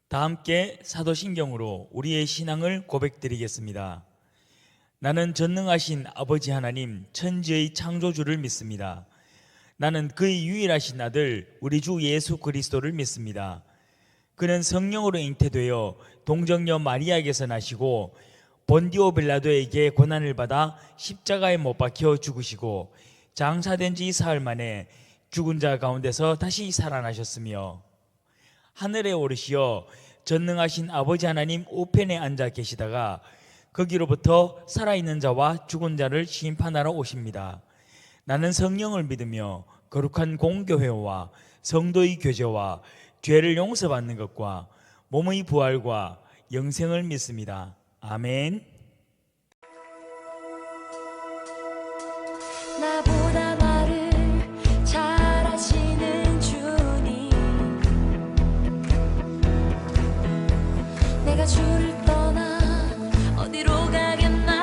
다 함께 사도신경으로 우리의 신앙을 고백드리겠습니다. 나는 전능하신 아버지 하나님 천지의 창조주를 믿습니다. 나는 그의 유일하신 아들 우리 주 예수 그리스도를 믿습니다. 그는 성령으로 잉태되어 동정녀 마리아에게서 나시고 본디오 빌라도에게 고난을 받아 십자가에 못 박혀 죽으시고 장사된 지 사흘 만에 죽은 자 가운데서 다시 살아나셨으며 하늘에 오르시어 전능하신 아버지 하나님 우편에 앉아 계시다가 거기로부터 살아있는 자와 죽은 자를 심판하러 오십니다. 나는 성령을 믿으며 거룩한 공교회와 성도의 교제와 죄를 용서받는 것과 몸의 부활과 영생을 믿습니다. 아멘. 나보다 나를 잘 아시는 주님, 내가 주를 떠나 어디로 가겠나이까.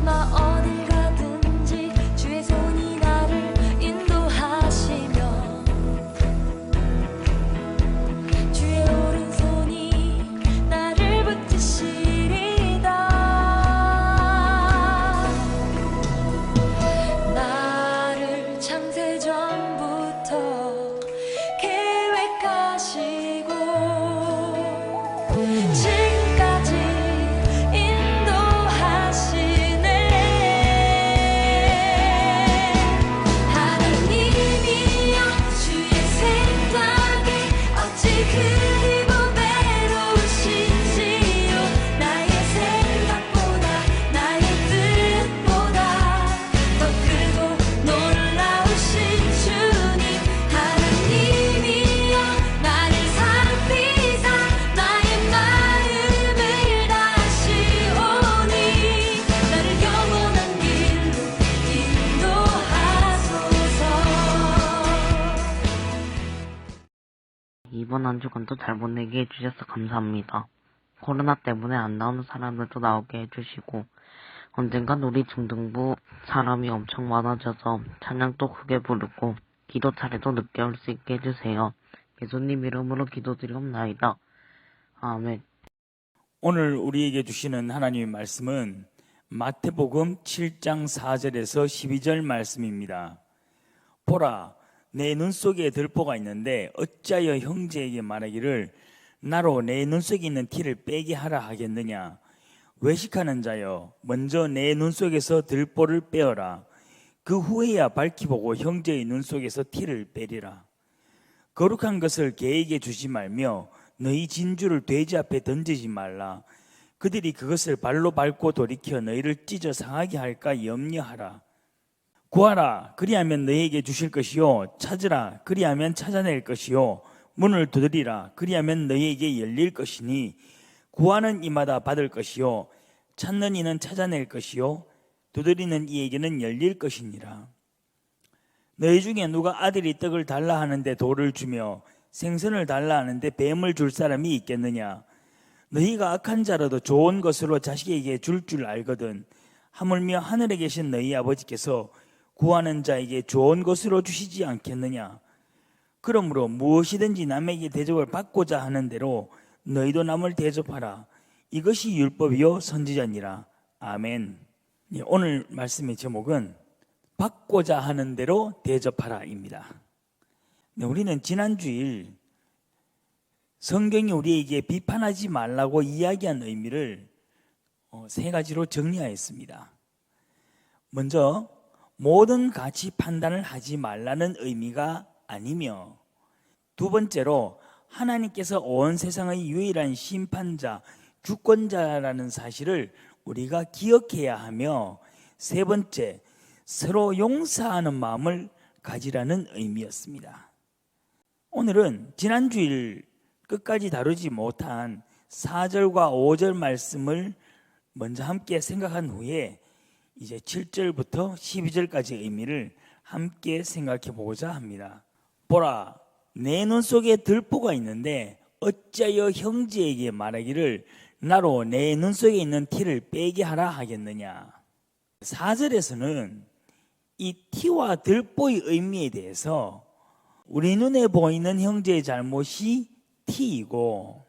나 어딜 가든지 주의 손이 나를 인도하시며 주의 오른손이 나를 붙드시리다. 나를 창세전부터 계획하시고 지금까지 인도하시네. 하나님이여 주의 생각이 어찌 그리 보배로우신지요. 나의 생각보다 나의 뜻보다 더 크고 놀라우신 주님. 하나님이여 나를 살피사 나의 마음을 다시오니 나를 영원한 길로 인도하소서. 이번 한 주간도 잘 보내게 해주셔서 감사합니다. 코로나 때문에 안 나오는 사람들도 나오게 해주시고 언젠간 우리 중등부 사람이 엄청 많아져서 찬양도 크게 부르고 기도 차례도 늦게 올 수 있게 해주세요. 예수님 이름으로 기도드리옵나이다. 아멘. 오늘 우리에게 주시는 하나님의 말씀은 마태복음 7장 4절에서 12절 말씀입니다. 보라, 내 눈 속에 들보가 있는데 어찌하여 형제에게 말하기를 나로 내 눈 속에 있는 티를 빼게 하라 하겠느냐. 외식하는 자여, 먼저 내 눈 속에서 들보를 빼어라. 그 후에야 밝히 보고 형제의 눈 속에서 티를 빼리라. 거룩한 것을 개에게 주지 말며 너희 진주를 돼지 앞에 던지지 말라. 그들이 그것을 발로 밟고 돌이켜 너희를 찢어 상하게 할까 염려하라. 구하라, 그리하면 너희에게 주실 것이요. 찾으라, 그리하면 찾아낼 것이요. 문을 두드리라, 그리하면 너희에게 열릴 것이니 구하는 이마다 받을 것이요. 찾는 이는 찾아낼 것이요. 두드리는 이에게는 열릴 것이니라. 너희 중에 누가 아들이 떡을 달라 하는데 돌을 주며 생선을 달라 하는데 뱀을 줄 사람이 있겠느냐. 너희가 악한 자라도 좋은 것으로 자식에게 줄 줄 알거든. 하물며 하늘에 계신 너희 아버지께서 구하는 자에게 좋은 것으로 주시지 않겠느냐. 그러므로 무엇이든지 남에게 대접을 받고자 하는 대로 너희도 남을 대접하라. 이것이 율법이요 선지자니라. 아멘. 오늘 말씀의 제목은 받고자 하는 대로 대접하라입니다. 우리는 지난 주일 성경이 우리에게 비판하지 말라고 이야기한 의미를 세 가지로 정리하였습니다. 먼저 모든 가치 판단을 하지 말라는 의미가 아니며, 두 번째로 하나님께서 온 세상의 유일한 심판자, 주권자라는 사실을 우리가 기억해야 하며, 세 번째, 서로 용서하는 마음을 가지라는 의미였습니다. 오늘은 지난주일 끝까지 다루지 못한 4절과 5절 말씀을 먼저 함께 생각한 후에 이제 7절부터 12절까지의 의미를 함께 생각해 보고자 합니다. 보라, 내 눈 속에 들보가 있는데 어찌하여 형제에게 말하기를 나로 내 눈 속에 있는 티를 빼게 하라 하겠느냐. 4절에서는 이 티와 들보의 의미에 대해서 우리 눈에 보이는 형제의 잘못이 티이고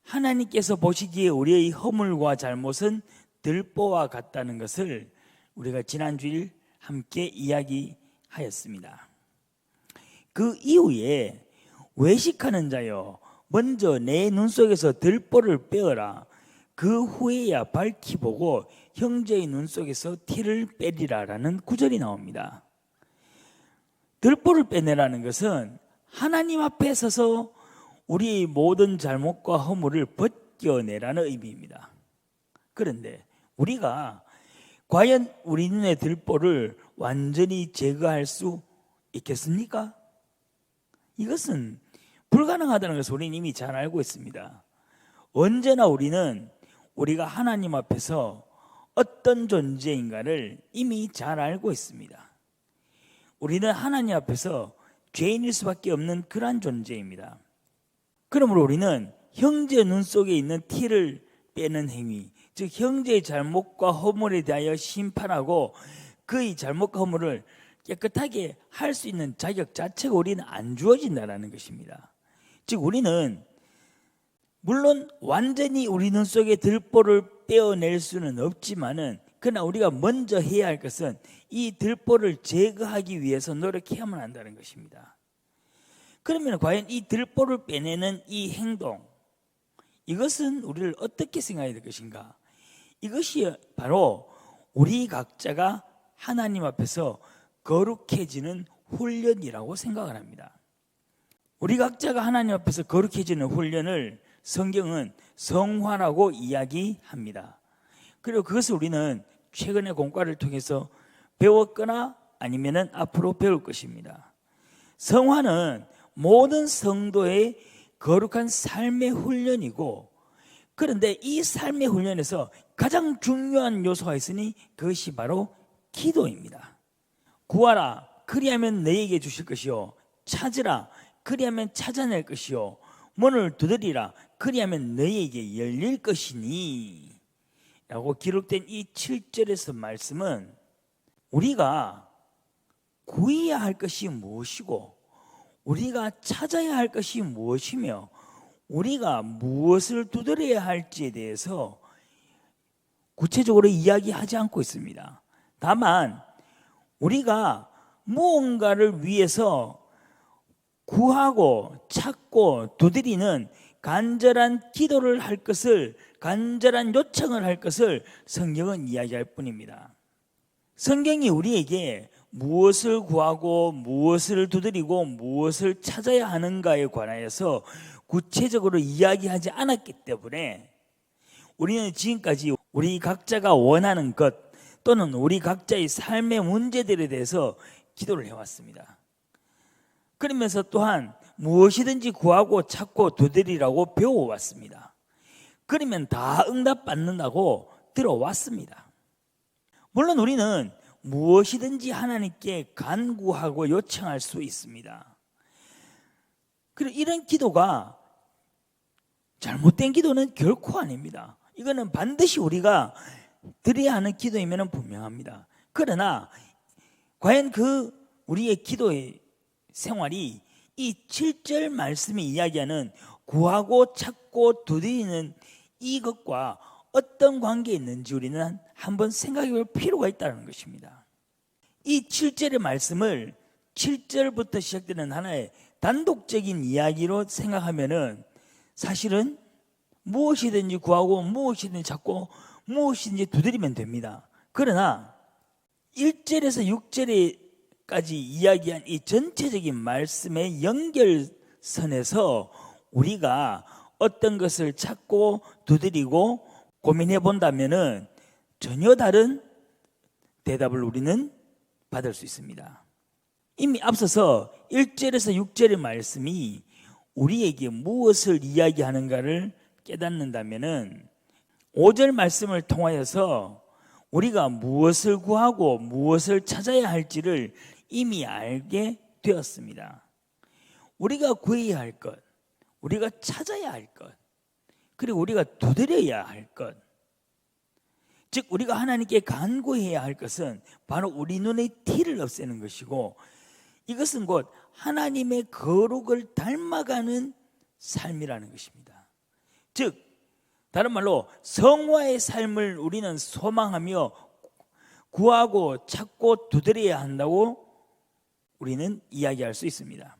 하나님께서 보시기에 우리의 허물과 잘못은 들보와 같다는 것을 우리가 지난주일 함께 이야기하였습니다. 그 이후에 외식하는 자여 먼저 내 눈 속에서 들보를 빼어라. 그 후에야 밝히 보고 형제의 눈 속에서 티를 빼리라라는 구절이 나옵니다. 들보를 빼내라는 것은 하나님 앞에 서서 우리의 모든 잘못과 허물을 벗겨내라는 의미입니다. 그런데 우리가 과연 우리 눈의 들보를 완전히 제거할 수 있겠습니까? 이것은 불가능하다는 것을 우리는 이미 잘 알고 있습니다. 언제나 우리는 우리가 하나님 앞에서 어떤 존재인가를 이미 잘 알고 있습니다. 우리는 하나님 앞에서 죄인일 수밖에 없는 그러한 존재입니다. 그러므로 우리는 형제 눈 속에 있는 티를 빼는 행위, 즉 형제의 잘못과 허물에 대하여 심판하고 그의 잘못과 허물을 깨끗하게 할 수 있는 자격 자체가 우리는 안 주어진다는 것입니다. 즉 우리는 물론 완전히 우리 눈 속에 들보를 떼어낼 수는 없지만은 그러나 우리가 먼저 해야 할 것은 이 들보를 제거하기 위해서 노력해야만 한다는 것입니다. 그러면 과연 이 들보를 빼내는 이 행동, 이것은 우리를 어떻게 생각해야 될 것인가? 이것이 바로 우리 각자가 하나님 앞에서 거룩해지는 훈련이라고 생각을 합니다. 우리 각자가 하나님 앞에서 거룩해지는 훈련을 성경은 성화라고 이야기합니다. 그리고 그것을 우리는 최근의 공과를 통해서 배웠거나 아니면 앞으로 배울 것입니다. 성화는 모든 성도의 거룩한 삶의 훈련이고, 그런데 이 삶의 훈련에서 가장 중요한 요소가 있으니 그것이 바로 기도입니다. 구하라 그리하면 너희에게 주실 것이요, 찾으라 그리하면 찾아낼 것이요, 문을 두드리라 그리하면 너희에게 열릴 것이니 라고 기록된 이 7절에서 말씀은 우리가 구해야 할 것이 무엇이고 우리가 찾아야 할 것이 무엇이며 우리가 무엇을 두드려야 할지에 대해서 구체적으로 이야기하지 않고 있습니다. 다만 우리가 무언가를 위해서 구하고 찾고 두드리는 간절한 기도를 할 것을, 간절한 요청을 할 것을 성경은 이야기할 뿐입니다. 성경이 우리에게 무엇을 구하고 무엇을 두드리고 무엇을 찾아야 하는가에 관하여서 구체적으로 이야기하지 않았기 때문에 우리는 지금까지 우리 각자가 원하는 것 또는 우리 각자의 삶의 문제들에 대해서 기도를 해왔습니다. 그러면서 또한 무엇이든지 구하고 찾고 두드리라고 배워왔습니다. 그러면 다 응답받는다고 들어왔습니다. 물론 우리는 무엇이든지 하나님께 간구하고 요청할 수 있습니다. 그리고 이런 기도가 잘못된 기도는 결코 아닙니다. 이거는 반드시 우리가 드려야 하는 기도이면 분명합니다. 그러나 과연 우리의 기도의 생활이 이 7절 말씀이 이야기하는 구하고 찾고 두드리는 이것과 어떤 관계에 있는지 우리는 한번 생각해 볼 필요가 있다는 것입니다. 이 7절의 말씀을 7절부터 시작되는 하나의 단독적인 이야기로 생각하면은 사실은 무엇이든지 구하고 무엇이든지 찾고 무엇이든지 두드리면 됩니다. 그러나 1절에서 6절까지 이야기한 이 전체적인 말씀의 연결선에서 우리가 어떤 것을 찾고 두드리고 고민해 본다면은 전혀 다른 대답을 우리는 받을 수 있습니다. 이미 앞서서 1절에서 6절의 말씀이 우리에게 무엇을 이야기하는가를 깨닫는다면은 5절 말씀을 통하여서 우리가 무엇을 구하고 무엇을 찾아야 할지를 이미 알게 되었습니다. 우리가 구해야 할 것, 우리가 찾아야 할 것, 그리고 우리가 두드려야 할 것, 즉 우리가 하나님께 간구해야 할 것은 바로 우리 눈의 티를 없애는 것이고, 이것은 곧 하나님의 거룩을 닮아가는 삶이라는 것입니다. 즉 다른 말로 성화의 삶을 우리는 소망하며 구하고 찾고 두드려야 한다고 우리는 이야기할 수 있습니다.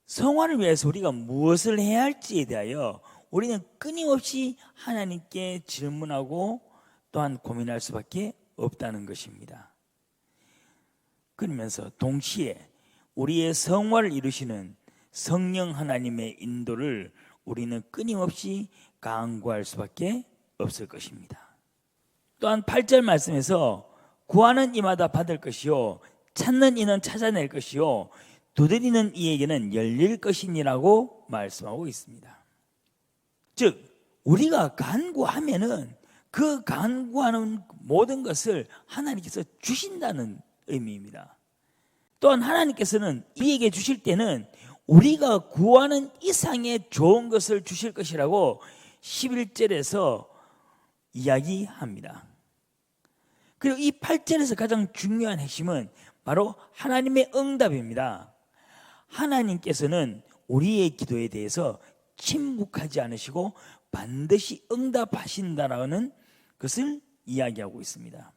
성화를 위해서 우리가 무엇을 해야 할지에 대하여 우리는 끊임없이 하나님께 질문하고 또한 고민할 수밖에 없다는 것입니다. 그러면서 동시에 우리의 성화를 이루시는 성령 하나님의 인도를 우리는 끊임없이 간구할 수밖에 없을 것입니다. 또한 8절 말씀에서 구하는 이마다 받을 것이요 찾는 이는 찾아낼 것이요 두드리는 이에게는 열릴 것이니라고 말씀하고 있습니다. 즉 우리가 간구하면은 그 간구하는 모든 것을 하나님께서 주신다는 의미입니다. 또한 하나님께서는 우리에게 주실 때는 우리가 구하는 이상의 좋은 것을 주실 것이라고 11절에서 이야기합니다. 그리고 이 8절에서 가장 중요한 핵심은 바로 하나님의 응답입니다. 하나님께서는 우리의 기도에 대해서 침묵하지 않으시고 반드시 응답하신다라는 것을 이야기하고 있습니다.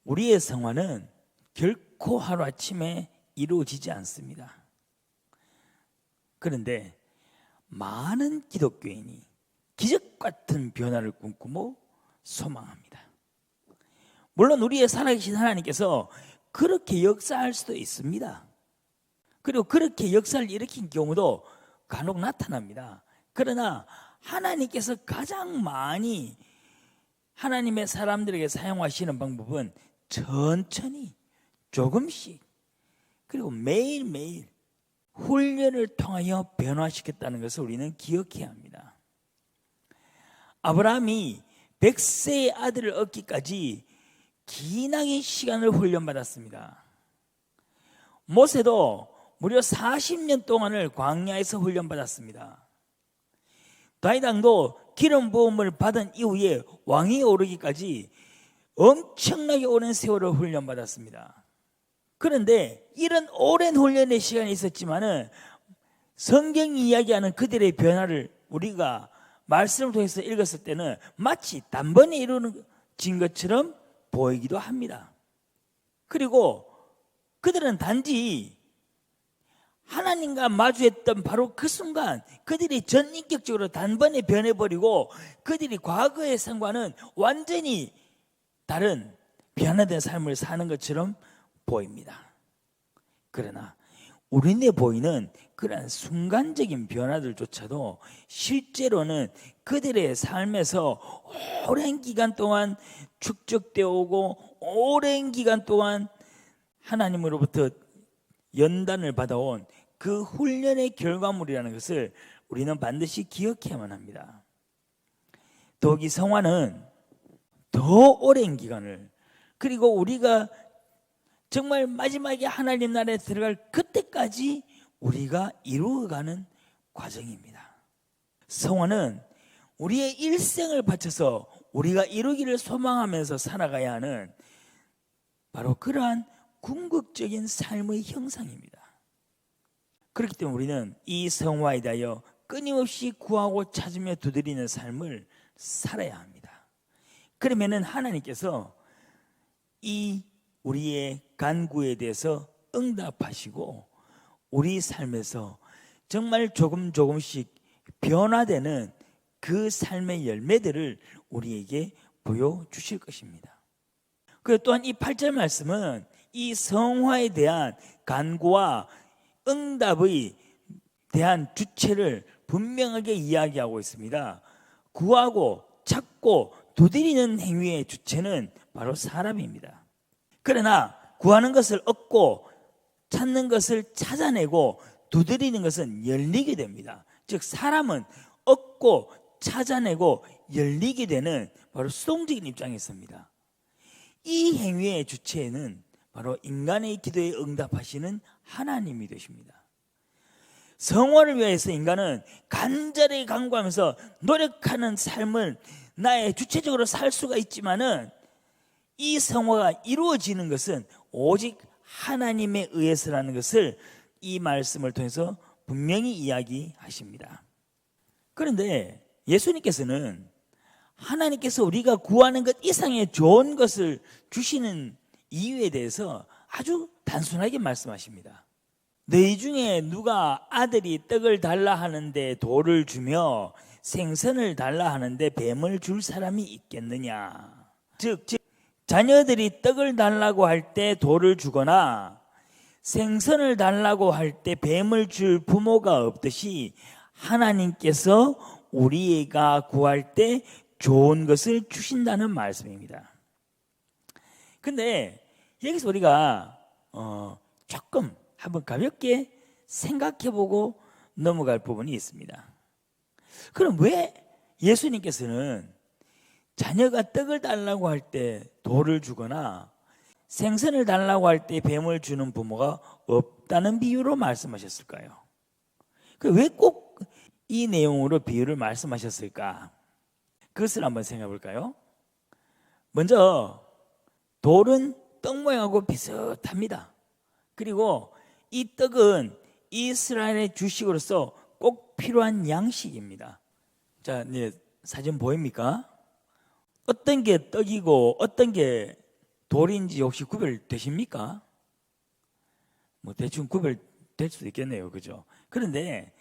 우리의 성화는 결코 하루아침에 이루어지지 않습니다. 그런데 많은 기독교인이 기적 같은 변화를 꿈꾸고 소망합니다. 물론 우리의 살아계신 하나님께서 그렇게 역사할 수도 있습니다. 그리고 그렇게 역사를 일으킨 경우도 간혹 나타납니다. 그러나 하나님께서 가장 많이 하나님의 사람들에게 사용하시는 방법은 천천히 조금씩 그리고 매일매일 훈련을 통하여 변화시켰다는 것을 우리는 기억해야 합니다. 아브라함이 100세의 아들을 얻기까지 기나긴 시간을 훈련받았습니다. 모세도 무려 40년 동안을 광야에서 훈련받았습니다. 다윗 왕도 기름 부음을 받은 이후에 왕위에 오르기까지 엄청나게 오랜 세월을 훈련받았습니다. 그런데 이런 오랜 훈련의 시간이 있었지만은 성경이 이야기하는 그들의 변화를 우리가 말씀을 통해서 읽었을 때는 마치 단번에 이루어진 것처럼 보이기도 합니다. 그리고 그들은 단지 하나님과 마주했던 바로 그 순간 그들이 전인격적으로 단번에 변해버리고 그들이 과거의 삶과는 완전히 다른 변화된 삶을 사는 것처럼 보입니다. 그러나 우리네 보이는 그러한 순간적인 변화들조차도 실제로는 그들의 삶에서 오랜 기간 동안 축적되어 오고 오랜 기간 동안 하나님으로부터 연단을 받아온 그 훈련의 결과물이라는 것을 우리는 반드시 기억해야만 합니다. 더욱이 성화는 더 오랜 기간을 그리고 우리가 정말 마지막에 하나님 나라에 들어갈 그때까지 우리가 이루어가는 과정입니다. 성화는 우리의 일생을 바쳐서 우리가 이루기를 소망하면서 살아가야 하는 바로 그러한 궁극적인 삶의 형상입니다. 그렇기 때문에 우리는 이 성화에 대하여 끊임없이 구하고 찾으며 두드리는 삶을 살아야 합니다. 그러면은 하나님께서 이 우리의 간구에 대해서 응답하시고 우리 삶에서 정말 조금씩 변화되는 그 삶의 열매들을 우리에게 보여주실 것입니다. 그 또한 이 8절 말씀은 이 성화에 대한 간구와 응답의 대한 주체를 분명하게 이야기하고 있습니다. 구하고 찾고 두드리는 행위의 주체는 바로 사람입니다. 그러나 구하는 것을 얻고 찾는 것을 찾아내고 두드리는 것은 열리게 됩니다. 즉 사람은 얻고 찾아내고 열리게 되는 바로 수동적인 입장에 있습니다. 이 행위의 주체는 바로 인간의 기도에 응답하시는 하나님이 되십니다. 성화를 위해서 인간은 간절히 간구하면서 노력하는 삶을 나의 주체적으로 살 수가 있지만은 이 성화가 이루어지는 것은 오직 하나님에 의해서라는 것을 이 말씀을 통해서 분명히 이야기하십니다. 그런데 예수님께서는 하나님께서 우리가 구하는 것 이상의 좋은 것을 주시는 이유에 대해서 아주 단순하게 말씀하십니다. 너희 중에 누가 아들이 떡을 달라 하는데 돌을 주며 생선을 달라 하는데 뱀을 줄 사람이 있겠느냐. 즉 자녀들이 떡을 달라고 할 때 돌을 주거나 생선을 달라고 할 때 뱀을 줄 부모가 없듯이 하나님께서 우리가 구할 때 좋은 것을 주신다는 말씀입니다. 근데 여기서 우리가 조금 한번 가볍게 생각해보고 넘어갈 부분이 있습니다. 그럼 왜 예수님께서는 자녀가 떡을 달라고 할 때 돌을 주거나 생선을 달라고 할 때 뱀을 주는 부모가 없다는 비유로 말씀하셨을까요? 왜 꼭 이 내용으로 비유를 말씀하셨을까? 그것을 한번 생각해 볼까요? 먼저 돌은 떡 모양하고 비슷합니다. 그리고 이 떡은 이스라엘의 주식으로서 꼭 필요한 양식입니다. 자, 이제 사진 보입니까? 어떤 게 떡이고 어떤 게 돌인지 혹시 구별되십니까? 뭐 대충 구별될 수도 있겠네요. 그죠? 그런데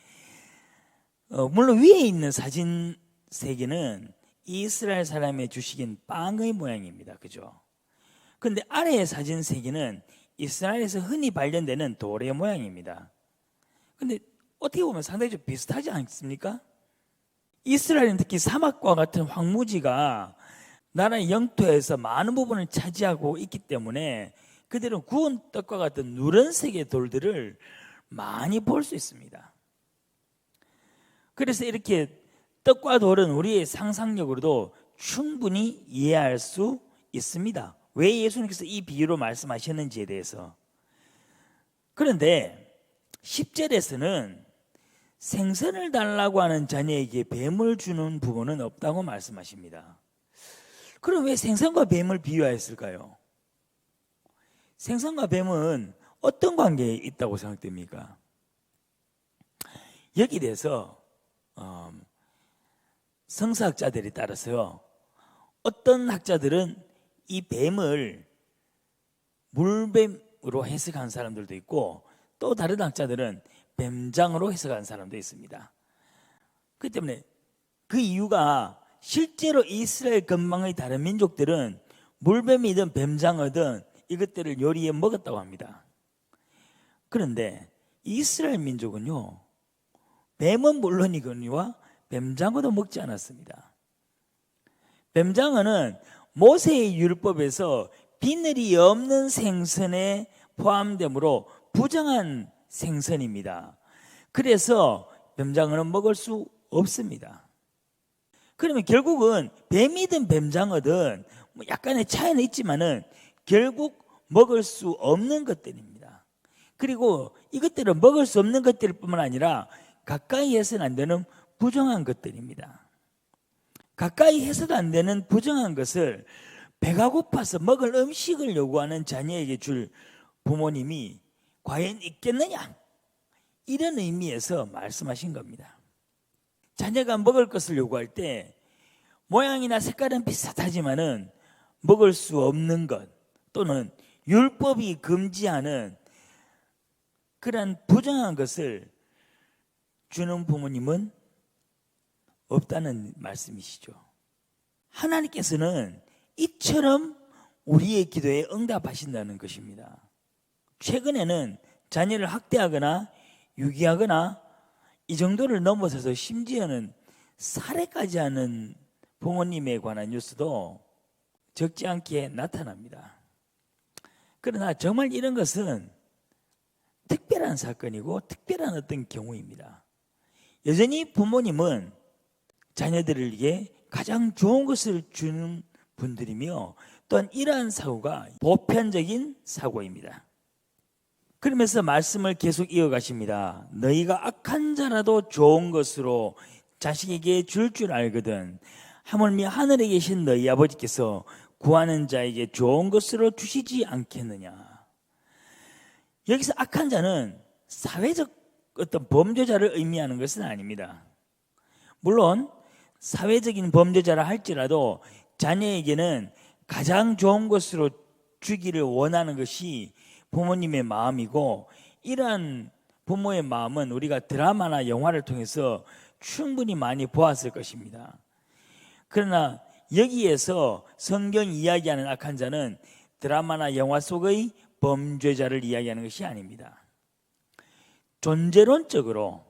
물론 위에 있는 사진 세 개는 이스라엘 사람의 주식인 빵의 모양입니다. 그죠? 그런데 아래의 사진 세 개는 이스라엘에서 흔히 발견되는 돌의 모양입니다. 근데 어떻게 보면 상당히 좀 비슷하지 않습니까? 이스라엘은 특히 사막과 같은 황무지가 나라의 영토에서 많은 부분을 차지하고 있기 때문에 그들은 구운 떡과 같은 누런색의 돌들을 많이 볼 수 있습니다. 그래서 이렇게 떡과 돌은 우리의 상상력으로도 충분히 이해할 수 있습니다. 왜 예수님께서 이 비유로 말씀하셨는지에 대해서. 그런데 10절에서는 생선을 달라고 하는 자녀에게 뱀을 주는 부분은 없다고 말씀하십니다. 그럼 왜 생선과 뱀을 비유하였을까요? 생선과 뱀은 어떤 관계에 있다고 생각됩니까? 여기에 대해서 성서학자들에 따라서요, 어떤 학자들은 이 뱀을 물뱀으로 해석한 사람들도 있고 또 다른 학자들은 뱀장으로 해석한 사람도 있습니다. 그렇기 때문에 그 이유가 실제로 이스라엘 근방의 다른 민족들은 물뱀이든 뱀장어든 이것들을 요리해 먹었다고 합니다. 그런데 이스라엘 민족은요, 뱀은 물론이거니와 뱀장어도 먹지 않았습니다. 뱀장어는 모세의 율법에서 비늘이 없는 생선에 포함되므로 부정한 생선입니다. 그래서 뱀장어는 먹을 수 없습니다. 그러면 결국은 뱀이든 뱀장어든 약간의 차이는 있지만은 결국 먹을 수 없는 것들입니다. 그리고 이것들은 먹을 수 없는 것들 뿐만 아니라 가까이 해서는 안 되는 부정한 것들입니다. 가까이 해서도 안 되는 부정한 것을 배가 고파서 먹을 음식을 요구하는 자녀에게 줄 부모님이 과연 있겠느냐? 이런 의미에서 말씀하신 겁니다. 자녀가 먹을 것을 요구할 때 모양이나 색깔은 비슷하지만은 먹을 수 없는 것 또는 율법이 금지하는 그런 부정한 것을 주는 부모님은 없다는 말씀이시죠. 하나님께서는 이처럼 우리의 기도에 응답하신다는 것입니다. 최근에는 자녀를 학대하거나 유기하거나 이 정도를 넘어서서 심지어는 살해까지 하는 부모님에 관한 뉴스도 적지 않게 나타납니다. 그러나 정말 이런 것은 특별한 사건이고 특별한 어떤 경우입니다. 여전히 부모님은 자녀들에게 가장 좋은 것을 주는 분들이며 또한 이러한 사고가 보편적인 사고입니다. 그러면서 말씀을 계속 이어가십니다. 너희가 악한 자라도 좋은 것으로 자식에게 줄 알거든 하물며 하늘에 계신 너희 아버지께서 구하는 자에게 좋은 것으로 주시지 않겠느냐. 여기서 악한 자는 사회적 어떤 범죄자를 의미하는 것은 아닙니다. 물론 사회적인 범죄자라 할지라도 자녀에게는 가장 좋은 것으로 주기를 원하는 것이 부모님의 마음이고, 이러한 부모의 마음은 우리가 드라마나 영화를 통해서 충분히 많이 보았을 것입니다. 그러나 여기에서 성경이 이야기하는 악한 자는 드라마나 영화 속의 범죄자를 이야기하는 것이 아닙니다. 존재론적으로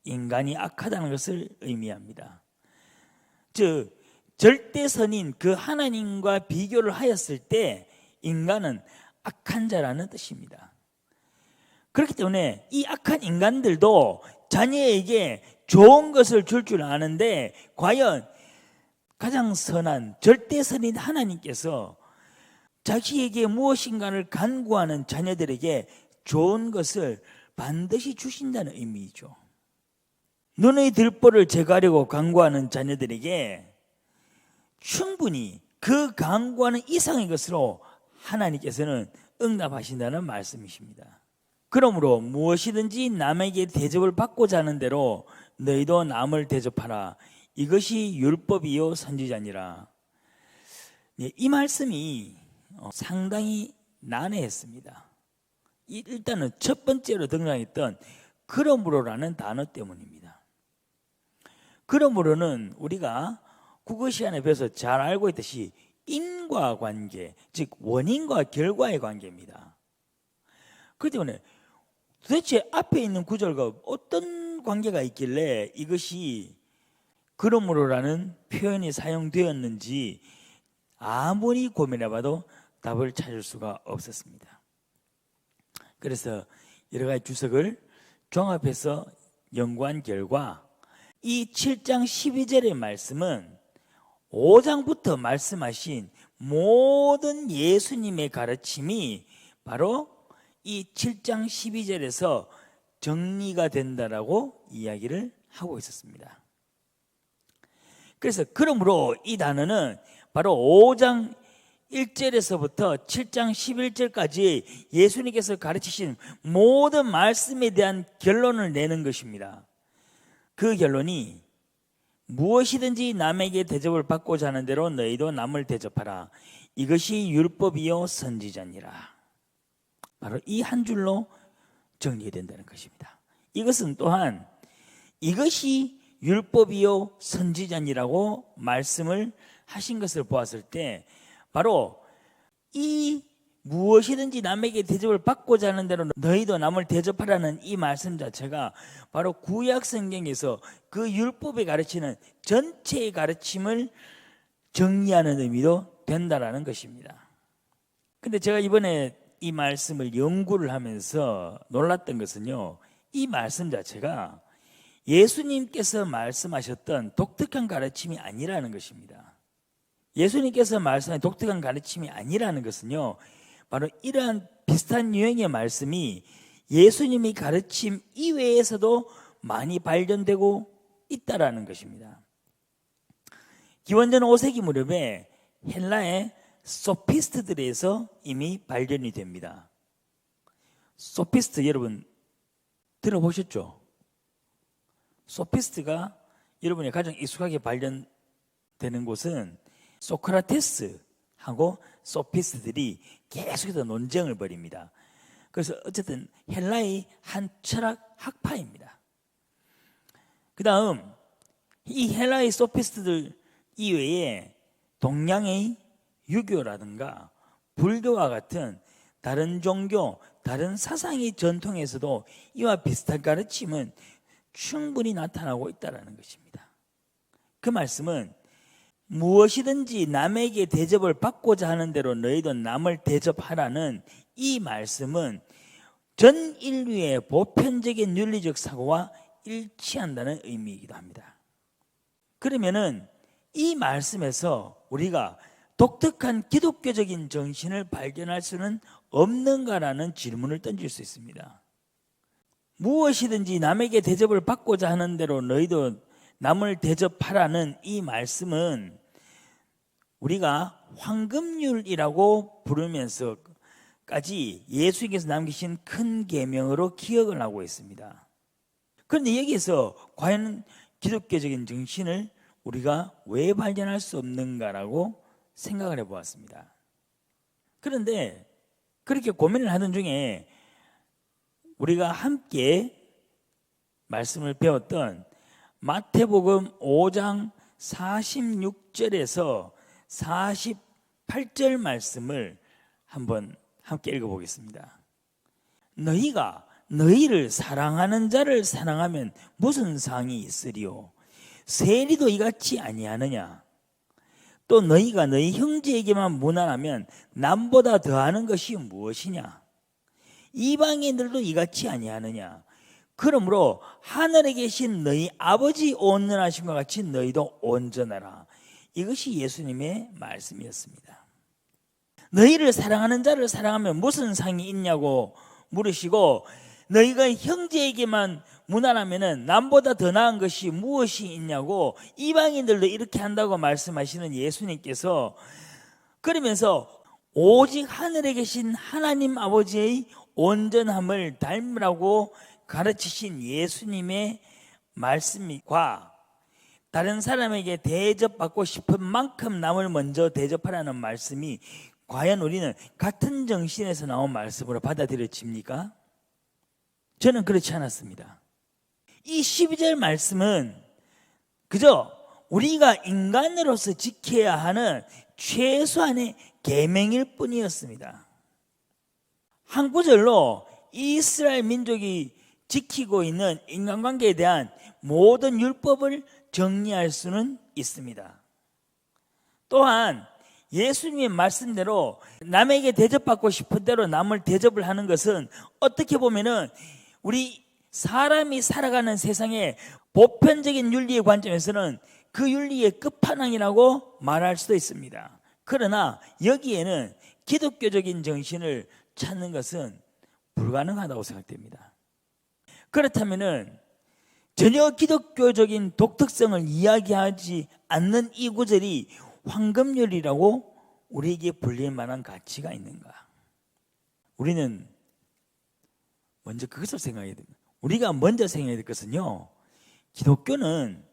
인간이 악하다는 것을 의미합니다. 즉 절대선인 그 하나님과 비교를 하였을 때 인간은 악한 자라는 뜻입니다. 그렇기 때문에 이 악한 인간들도 자녀에게 좋은 것을 줄 줄 아는데, 과연 가장 선한 절대선인 하나님께서 자기에게 무엇인가를 간구하는 자녀들에게 좋은 것을 반드시 주신다는 의미이죠. 눈의 들보를 제거하려고 간구하는 자녀들에게 충분히 그 간구하는 이상의 것으로 하나님께서는 응답하신다는 말씀이십니다. 그러므로 무엇이든지 남에게 대접을 받고자 하는 대로 너희도 남을 대접하라. 이것이 율법이요 선지자니라. 이 말씀이 상당히 난해했습니다. 일단은 첫 번째로 등장했던 그러므로라는 단어 때문입니다. 그러므로는 우리가 국어 시간에 배워서 잘 알고 있듯이 인과관계, 즉 원인과 결과의 관계입니다. 그렇기 때문에 도대체 앞에 있는 구절과 어떤 관계가 있길래 이것이 그러므로라는 표현이 사용되었는지 아무리 고민해봐도 답을 찾을 수가 없었습니다. 그래서 여러 가지 주석을 종합해서 연구한 결과 이 7장 12절의 말씀은 5장부터 말씀하신 모든 예수님의 가르침이 바로 이 7장 12절에서 정리가 된다라고 이야기를 하고 있었습니다. 그래서 그러므로 이 단어는 바로 5장 1절에서부터 7장 11절까지 예수님께서 가르치신 모든 말씀에 대한 결론을 내는 것입니다. 그 결론이 무엇이든지 남에게 대접을 받고자 하는 대로 너희도 남을 대접하라. 이것이 율법이요 선지자니라. 바로 이 한 줄로 정리된다는 것입니다. 이것은 또한 이것이 율법이요 선지자니라고 말씀을 하신 것을 보았을 때 바로 이 무엇이든지 남에게 대접을 받고자 하는 대로 너희도 남을 대접하라는 이 말씀 자체가 바로 구약 성경에서 그 율법에 가르치는 전체의 가르침을 정리하는 의미도 된다라는 것입니다. 근데 제가 이번에 이 말씀을 연구를 하면서 놀랐던 것은요, 이 말씀 자체가 예수님께서 말씀하셨던 독특한 가르침이 아니라는 것입니다. 예수님께서 말씀하신 독특한 가르침이 아니라는 것은요, 바로 이러한 비슷한 유형의 말씀이 예수님의 가르침 이외에서도 많이 발견되고 있다라는 것입니다. 기원전 5세기 무렵에 헬라의 소피스트들에서 이미 발견이 됩니다. 소피스트 여러분 들어보셨죠? 소피스트가 여러분이 가장 익숙하게 발견되는 곳은 소크라테스하고 소피스트들이 계속해서 논쟁을 벌입니다. 그래서 어쨌든 헬라의 한 철학 학파입니다. 그 다음 이 헬라의 소피스트들 이외에 동양의 유교라든가 불교와 같은 다른 종교, 다른 사상의 전통에서도 이와 비슷한 가르침은 충분히 나타나고 있다는 것입니다. 그 말씀은 무엇이든지 남에게 대접을 받고자 하는 대로 너희도 남을 대접하라는 이 말씀은 전 인류의 보편적인 윤리적 사고와 일치한다는 의미이기도 합니다. 그러면은 이 말씀에서 우리가 독특한 기독교적인 정신을 발견할 수는 없는가라는 질문을 던질 수 있습니다. 무엇이든지 남에게 대접을 받고자 하는 대로 너희도 남을 대접하라는 이 말씀은 우리가 황금률이라고 부르면서 까지 예수님께서 남기신 큰 계명으로 기억을 하고 있습니다. 그런데 여기에서 과연 기독교적인 정신을 우리가 왜 발견할 수 없는가라고 생각을 해보았습니다. 그런데 그렇게 고민을 하던 중에 우리가 함께 말씀을 배웠던 마태복음 5장 46절에서 48절 말씀을 한번 함께 읽어보겠습니다. 너희가 너희를 사랑하는 자를 사랑하면 무슨 상이 있으리요? 세리도 이같이 아니하느냐? 또 너희가 너희 형제에게만 무난하면 남보다 더하는 것이 무엇이냐? 이방인들도 이같이 아니하느냐? 그러므로 하늘에 계신 너희 아버지 온전하심과 같이 너희도 온전하라. 이것이 예수님의 말씀이었습니다. 너희를 사랑하는 자를 사랑하면 무슨 상이 있냐고 물으시고, 너희가 형제에게만 무난하면 남보다 더 나은 것이 무엇이 있냐고 이방인들도 이렇게 한다고 말씀하시는 예수님께서, 그러면서 오직 하늘에 계신 하나님 아버지의 온전함을 닮으라고 가르치신 예수님의 말씀과 다른 사람에게 대접받고 싶은 만큼 남을 먼저 대접하라는 말씀이 과연 우리는 같은 정신에서 나온 말씀으로 받아들여집니까? 저는 그렇지 않았습니다. 이 12절 말씀은 그저 우리가 인간으로서 지켜야 하는 최소한의 계명일 뿐이었습니다. 한 구절로 이스라엘 민족이 지키고 있는 인간관계에 대한 모든 율법을 정리할 수는 있습니다. 또한 예수님의 말씀대로 남에게 대접받고 싶은 대로 남을 대접을 하는 것은 어떻게 보면은 우리 사람이 살아가는 세상의 보편적인 윤리의 관점에서는 그 윤리의 끝판왕이라고 말할 수도 있습니다. 그러나 여기에는 기독교적인 정신을 찾는 것은 불가능하다고 생각됩니다. 그렇다면은 전혀 기독교적인 독특성을 이야기하지 않는 이 구절이 황금률이라고 우리에게 불릴 만한 가치가 있는가? 우리는 먼저 그것을 생각해야 됩니다. 우리가 먼저 생각해야 될 것은요, 기독교는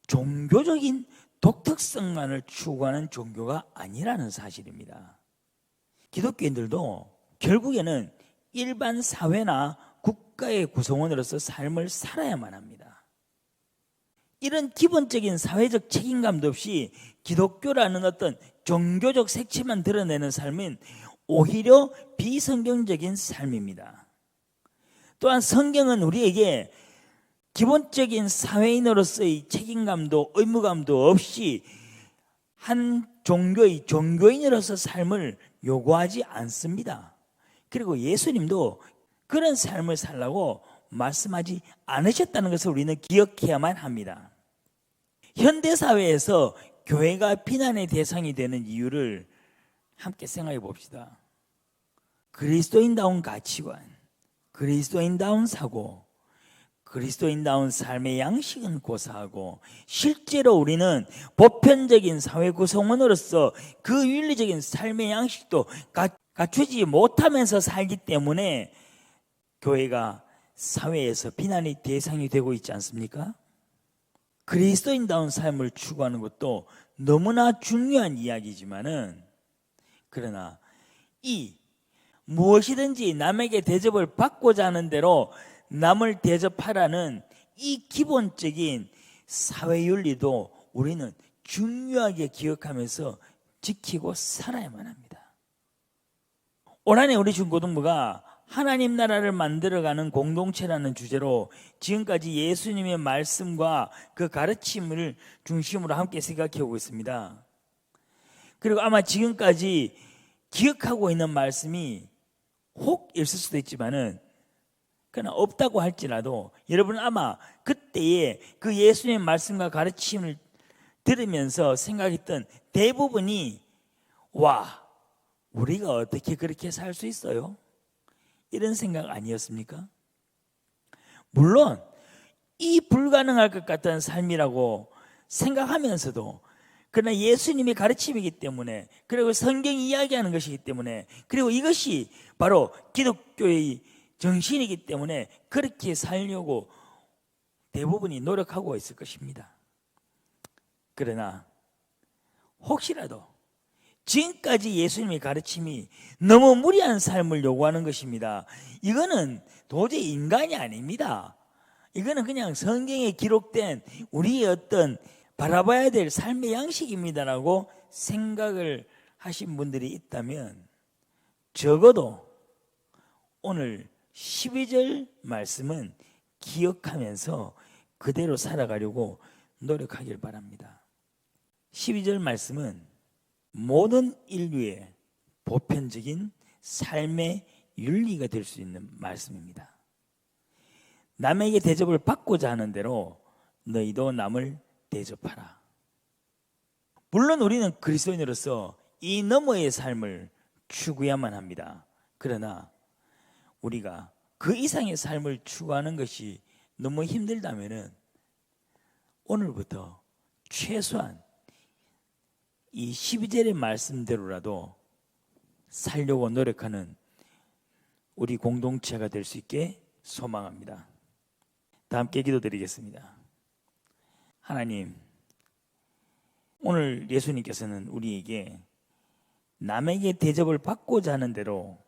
종교적인 독특성만을 추구하는 종교가 아니라는 사실입니다. 기독교인들도 결국에는 일반 사회나 국가의 구성원으로서 삶을 살아야만 합니다. 이런 기본적인 사회적 책임감도 없이 기독교라는 어떤 종교적 색채만 드러내는 삶은 오히려 비성경적인 삶입니다. 또한 성경은 우리에게 기본적인 사회인으로서의 책임감도 의무감도 없이 한 종교의 종교인으로서 삶을 요구하지 않습니다. 그리고 예수님도 그런 삶을 살라고 말씀하지 않으셨다는 것을 우리는 기억해야만 합니다. 현대사회에서 교회가 비난의 대상이 되는 이유를 함께 생각해 봅시다. 그리스도인다운 가치관, 그리스도인다운 사고, 그리스도인다운 삶의 양식은 고사하고 실제로 우리는 보편적인 사회 구성원으로서 그 윤리적인 삶의 양식도 갖추지 못하면서 살기 때문에 교회가 사회에서 비난의 대상이 되고 있지 않습니까? 그리스도인다운 삶을 추구하는 것도 너무나 중요한 이야기지만은, 그러나 이 무엇이든지 남에게 대접을 받고자 하는 대로 남을 대접하라는 이 기본적인 사회윤리도 우리는 중요하게 기억하면서 지키고 살아야만 합니다. 올 한해 우리 중고등부가 하나님 나라를 만들어가는 공동체라는 주제로 지금까지 예수님의 말씀과 그 가르침을 중심으로 함께 생각해 오고 있습니다. 그리고 아마 지금까지 기억하고 있는 말씀이 혹 있을 수도 있지만은, 그러나 없다고 할지라도 여러분은 아마 그때의 그 예수님의 말씀과 가르침을 들으면서 생각했던 대부분이, 와, 우리가 어떻게 그렇게 살 수 있어요? 이런 생각 아니었습니까? 물론 이 불가능할 것 같은 삶이라고 생각하면서도 그러나 예수님의 가르침이기 때문에, 그리고 성경이 이야기하는 것이기 때문에, 그리고 이것이 바로 기독교의 정신이기 때문에 그렇게 살려고 대부분이 노력하고 있을 것입니다. 그러나 혹시라도 지금까지 예수님의 가르침이 너무 무리한 삶을 요구하는 것입니다. 이거는 도저히 인간이 아닙니다. 이거는 그냥 성경에 기록된 우리의 어떤 바라봐야 될 삶의 양식입니다라고 생각을 하신 분들이 있다면 적어도 오늘 12절 말씀은 기억하면서 그대로 살아가려고 노력하길 바랍니다. 12절 말씀은 모든 인류의 보편적인 삶의 윤리가 될 수 있는 말씀입니다. 남에게 대접을 받고자 하는 대로 너희도 남을 대접하라. 물론 우리는 그리스도인으로서 이 너머의 삶을 추구해야만 합니다. 그러나 우리가 그 이상의 삶을 추구하는 것이 너무 힘들다면 오늘부터 최소한 이 12절의 말씀대로라도 살려고 노력하는 우리 공동체가 될 수 있게 소망합니다. 다 함께 기도드리겠습니다. 하나님, 오늘 예수님께서는 우리에게 남에게 대접을 받고자 하는 대로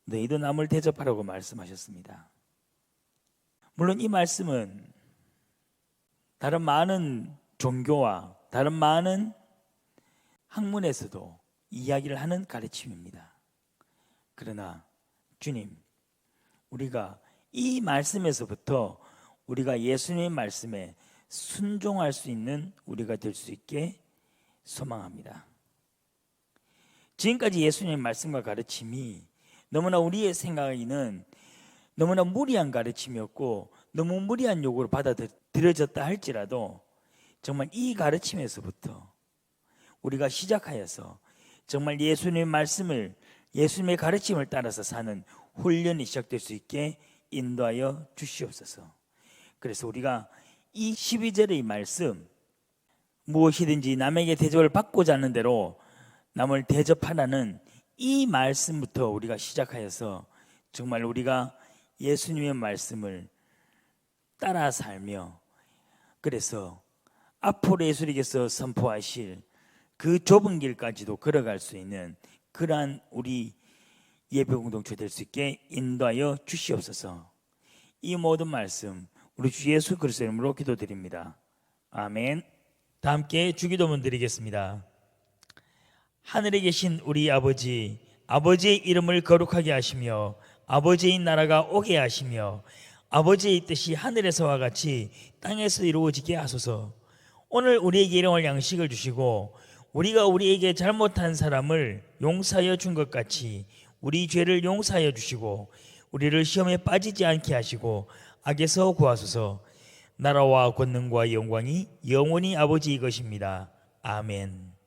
너희도 남을 대접하라고 말씀하셨습니다. 물론 이 말씀은 다른 많은 종교와 다른 많은 학문에서도 이야기를 하는 가르침입니다. 그러나 주님, 우리가 이 말씀에서부터 우리가 예수님의 말씀에 순종할 수 있는 우리가 될 수 있게 소망합니다. 지금까지 예수님의 말씀과 가르침이 너무나 우리의 생각에는 너무나 무리한 가르침이었고 너무 무리한 요구로 받아들여졌다 할지라도 정말 이 가르침에서부터 우리가 시작하여서 정말 예수님의 말씀을, 예수님의 가르침을 따라서 사는 훈련이 시작될 수 있게 인도하여 주시옵소서. 그래서 우리가 이 12절의 말씀, 무엇이든지 남에게 대접을 받고자 하는 대로 남을 대접하라는 이 말씀부터 우리가 시작하여서 정말 우리가 예수님의 말씀을 따라 살며, 그래서 앞으로 예수님께서 선포하실 그 좁은 길까지도 걸어갈 수 있는 그러한 우리 예배 공동체 될 수 있게 인도하여 주시옵소서. 이 모든 말씀 우리 주 예수 그리스도의 이름으로 기도드립니다. 아멘. 다 함께 주기도문 드리겠습니다. 하늘에 계신 우리 아버지, 아버지의 이름을 거룩하게 하시며 아버지의 나라가 오게 하시며 아버지의 뜻이 하늘에서와 같이 땅에서 이루어지게 하소서. 오늘 우리에게 일용할 양식을 주시고 우리가 우리에게 잘못한 사람을 용서하여 준 것 같이 우리 죄를 용서하여 주시고 우리를 시험에 빠지지 않게 하시고 악에서 구하소서. 나라와 권능과 영광이 영원히 아버지의 것입니다. 아멘.